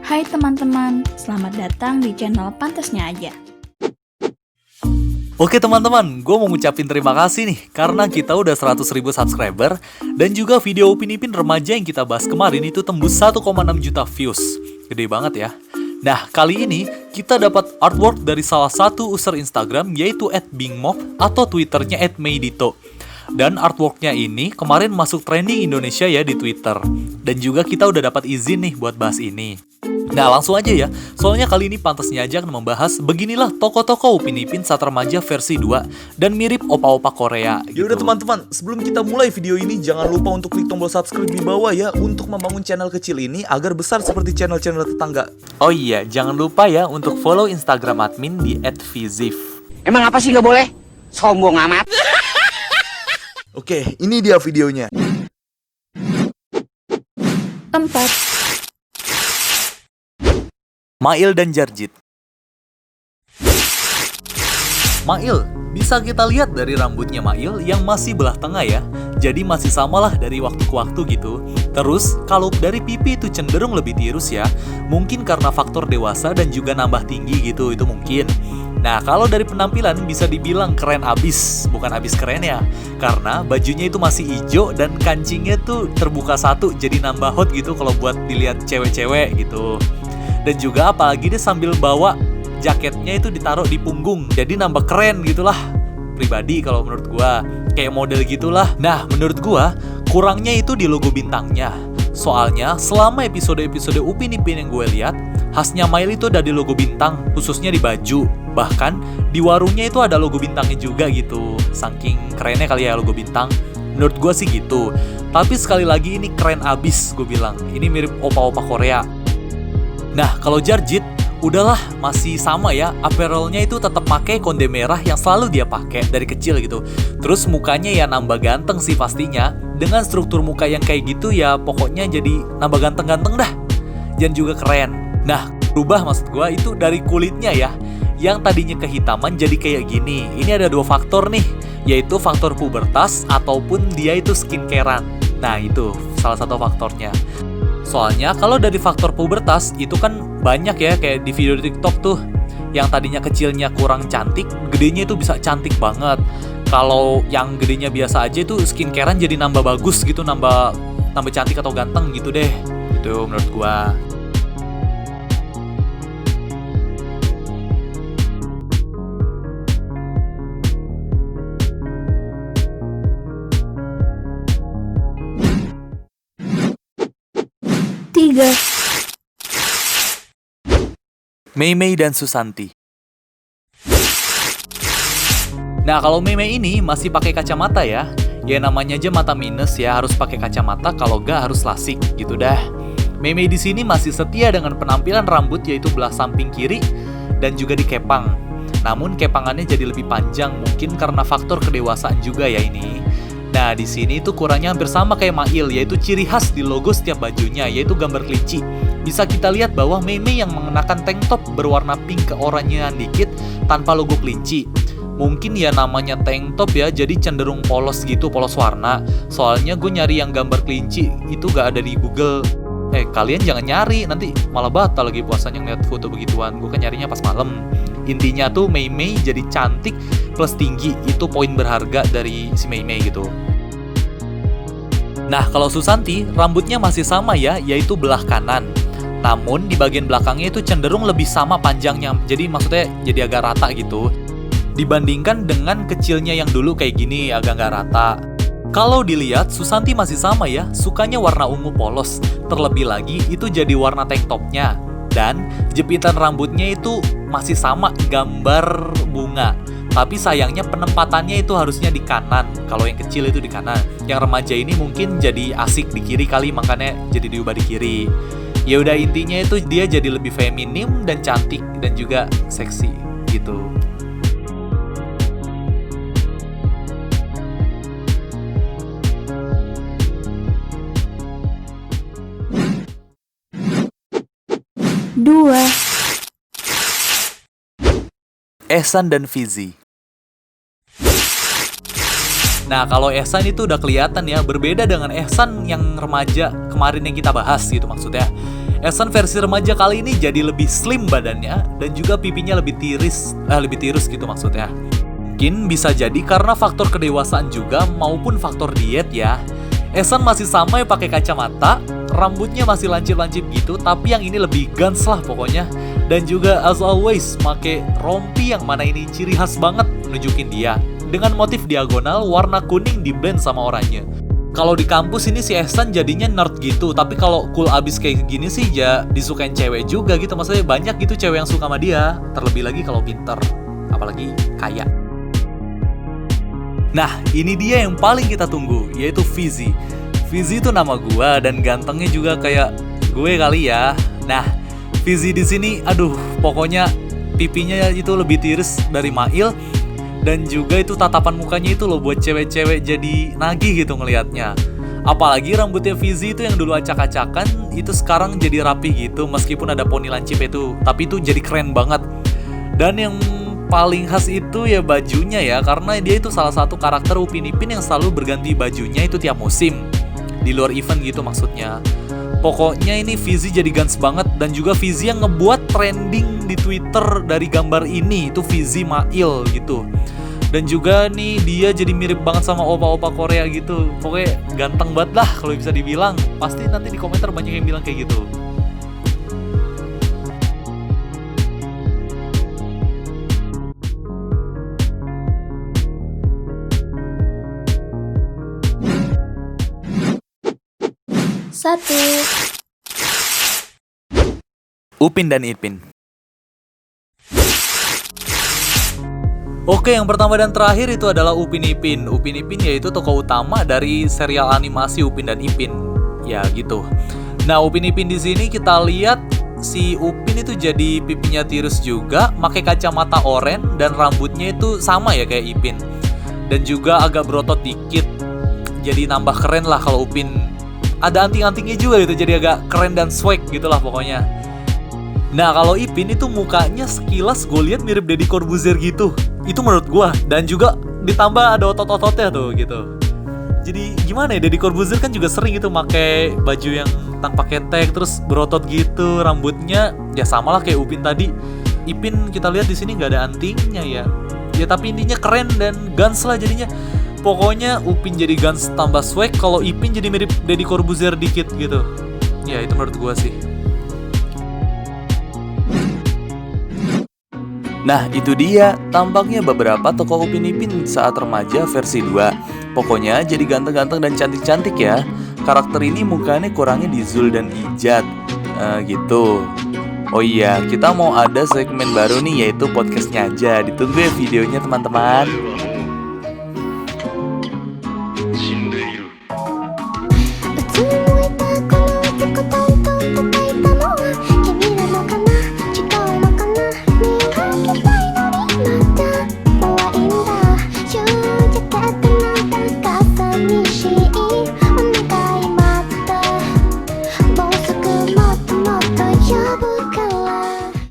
Hai teman-teman, selamat datang di channel Pantasnya Aja. Oke teman-teman, gue mau ngucapin terima kasih nih karena kita udah 100.000 subscriber dan juga video Upin Ipin remaja yang kita bahas kemarin itu tembus 1,6 juta views. Gede banget ya. Nah, kali ini kita dapat artwork dari salah satu user Instagram yaitu @bingmob atau Twitternya @meidito. Dan artworknya ini kemarin masuk trending Indonesia ya di Twitter. Dan juga kita udah dapat izin nih buat bahas ini. Nah langsung aja ya, soalnya kali ini Pantasnya Aja akan membahas beginilah toko-toko Upin Ipin saat remaja versi 2 dan mirip opa-opa Korea gitu. Yaudah teman-teman, sebelum kita mulai video ini jangan lupa untuk klik tombol subscribe di bawah ya untuk membangun channel kecil ini agar besar seperti channel-channel tetangga. Oh iya, jangan lupa ya untuk follow Instagram admin di @vizif. Emang apa sih nggak boleh? Sombong amat. Oke, ini dia videonya. 4. Mail dan Jarjit. Mail, bisa kita lihat dari rambutnya Mail yang masih belah tengah ya. Jadi masih samalah dari waktu ke waktu gitu. Terus, kalau dari pipi itu cenderung lebih tirus ya. Mungkin karena faktor dewasa dan juga nambah tinggi gitu, itu mungkin. Nah, kalau dari penampilan bisa dibilang keren abis. Bukan abis keren ya. Karena bajunya itu masih hijau dan kancingnya tuh terbuka satu. Jadi nambah hot gitu kalau buat dilihat cewek-cewek gitu. Dan juga apalagi dia sambil bawa jaketnya itu ditaruh di punggung. Jadi nambah keren gitulah. Pribadi kalau menurut gua. Kayak model gitulah. Nah menurut gua kurangnya itu di logo bintangnya. Soalnya selama episode-episode Upin Ipin yang gue lihat, khasnya Mail itu ada di logo bintang. Khususnya di baju. Bahkan di warungnya itu ada logo bintangnya juga gitu. Saking kerennya kali ya logo bintang. Menurut gua sih gitu. Tapi sekali lagi ini keren abis gue bilang. Ini mirip opa-opa Korea. Nah, kalau Jarjit, udahlah masih sama ya. Apparelnya itu tetap pakai konde merah yang selalu dia pakai dari kecil gitu. Terus mukanya ya nambah ganteng sih pastinya. Dengan struktur muka yang kayak gitu ya pokoknya jadi nambah ganteng-ganteng dah. Dan juga keren. Nah, berubah maksud gua itu dari kulitnya ya. Yang tadinya kehitaman jadi kayak gini. Ini ada 2 faktor nih. Yaitu faktor pubertas ataupun dia itu skincarean. Nah, itu salah satu faktornya. Soalnya kalau dari faktor pubertas itu kan banyak ya kayak di video di TikTok tuh yang tadinya kecilnya kurang cantik, gedenya itu bisa cantik banget. Kalau yang gedenya biasa aja itu skincarean jadi nambah bagus gitu, nambah cantik atau ganteng gitu deh. Itu menurut gua. Meimei dan Susanti. Nah, kalau Meimei ini masih pakai kacamata ya. Ya namanya aja mata minus ya, harus pakai kacamata kalau gak harus lasik gitu dah. Meimei di sini masih setia dengan penampilan rambut yaitu belah samping kiri dan juga dikepang. Namun kepangannya jadi lebih panjang mungkin karena faktor kedewasaan juga ya ini. Nah, di sini itu kurangnya hampir sama kayak Mail, yaitu ciri khas di logo setiap bajunya, yaitu gambar kelinci. Bisa kita lihat bahwa Meimei yang mengenakan tank top berwarna pink keoranyean dikit tanpa logo kelinci. Mungkin ya namanya tank top ya, jadi cenderung polos gitu, polos warna. Soalnya gue nyari yang gambar kelinci itu gak ada di Google. Kalian jangan nyari, nanti malah batal lagi puasanya ngeliat foto begituan. Gue kan nyarinya pas malam. Intinya tuh Meimei jadi cantik plus tinggi, itu poin berharga dari si Meimei gitu. Nah, kalau Susanti, rambutnya masih sama ya, yaitu belah kanan. Namun, di bagian belakangnya itu cenderung lebih sama panjangnya. Jadi maksudnya jadi agak rata gitu. Dibandingkan dengan kecilnya yang dulu kayak gini, agak nggak rata. Kalau dilihat, Susanti masih sama ya, sukanya warna ungu polos. Terlebih lagi, itu jadi warna tank topnya. Dan jepitan rambutnya itu masih sama gambar bunga. Tapi sayangnya penempatannya itu harusnya di kanan. Kalau yang kecil itu di kanan. Yang remaja ini mungkin jadi asik di kiri kali, makanya jadi diubah di kiri. Ya udah intinya itu dia jadi lebih feminim dan cantik dan juga seksi gitu. Ehsan dan Fizi. Nah, kalau Ehsan itu udah kelihatan ya, berbeda dengan Ehsan yang remaja kemarin yang kita bahas gitu maksudnya. Ehsan versi remaja kali ini jadi lebih slim badannya dan juga pipinya lebih tirus gitu maksudnya. Mungkin bisa jadi karena faktor kedewasaan juga maupun faktor diet ya. Ehsan masih sama ya pakai kacamata, rambutnya masih lancip-lancip gitu, tapi yang ini lebih guns lah pokoknya. Dan juga as always pakai rompi yang mana ini ciri khas banget nunjukin dia. Dengan motif diagonal warna kuning di blend sama oranye. Kalau di kampus ini si Ehsan jadinya nerd gitu, tapi kalau cool abis kayak gini sih ya disukain cewek juga gitu. Maksudnya banyak gitu cewek yang suka sama dia, terlebih lagi kalau pinter, apalagi kaya. Nah, ini dia yang paling kita tunggu, yaitu Fizi. Fizi itu nama gua dan gantengnya juga kayak gue kali ya. Nah, Fizi di sini, aduh, pokoknya pipinya itu lebih tiris dari Mail dan juga itu tatapan mukanya itu loh buat cewek-cewek jadi nagih gitu ngelihatnya. Apalagi rambutnya Fizi itu yang dulu acak-acakan itu sekarang jadi rapi gitu meskipun ada poni lancip itu, tapi itu jadi keren banget. Dan yang paling khas itu ya bajunya ya, karena dia itu salah satu karakter Upin Ipin yang selalu berganti bajunya itu tiap musim di luar event gitu maksudnya. Pokoknya ini Fizi jadi guns banget dan juga Fizi yang ngebuat trending di Twitter dari gambar ini itu Fizi Mail gitu. Dan juga nih dia jadi mirip banget sama opa-opa Korea gitu. Pokoknya ganteng banget lah kalau bisa dibilang. Pasti nanti di komentar banyak yang bilang kayak gitu. Satu. Upin dan Ipin. Oke, yang pertama dan terakhir itu adalah Upin Ipin. Upin Ipin yaitu tokoh utama dari serial animasi Upin dan Ipin. Ya gitu. Nah, Upin Ipin di sini kita lihat si Upin itu jadi pipinya tirus juga, pakai kacamata oranye dan rambutnya itu sama ya kayak Ipin. Dan juga agak berotot dikit. Jadi nambah keren lah kalau Upin. Ada anting-antingnya juga gitu, jadi agak keren dan swag gitulah pokoknya. Nah, kalau Ipin itu mukanya sekilas gue lihat mirip Deddy Corbuzier gitu. Itu menurut gue. Dan juga ditambah ada otot-ototnya tuh gitu. Jadi gimana ya, Deddy Corbuzier kan juga sering gitu pakai baju yang tanpa ketek terus berotot gitu, rambutnya ya sama lah kayak Upin tadi. Ipin kita lihat di sini nggak ada antingnya ya. Ya tapi intinya keren dan guns lah jadinya. Pokoknya Upin jadi guns tambah swag, kalau Ipin jadi mirip Deddy Corbuzier dikit gitu. Ya itu menurut gue sih. Nah itu dia tampaknya beberapa tokoh Upin Ipin saat remaja versi 2. Pokoknya jadi ganteng-ganteng dan cantik-cantik ya. Karakter ini mukanya kurangnya di Zul dan Ijat gitu. Oh iya, kita mau ada segmen baru nih yaitu podcastnya aja. Ditunggu ya videonya teman-teman.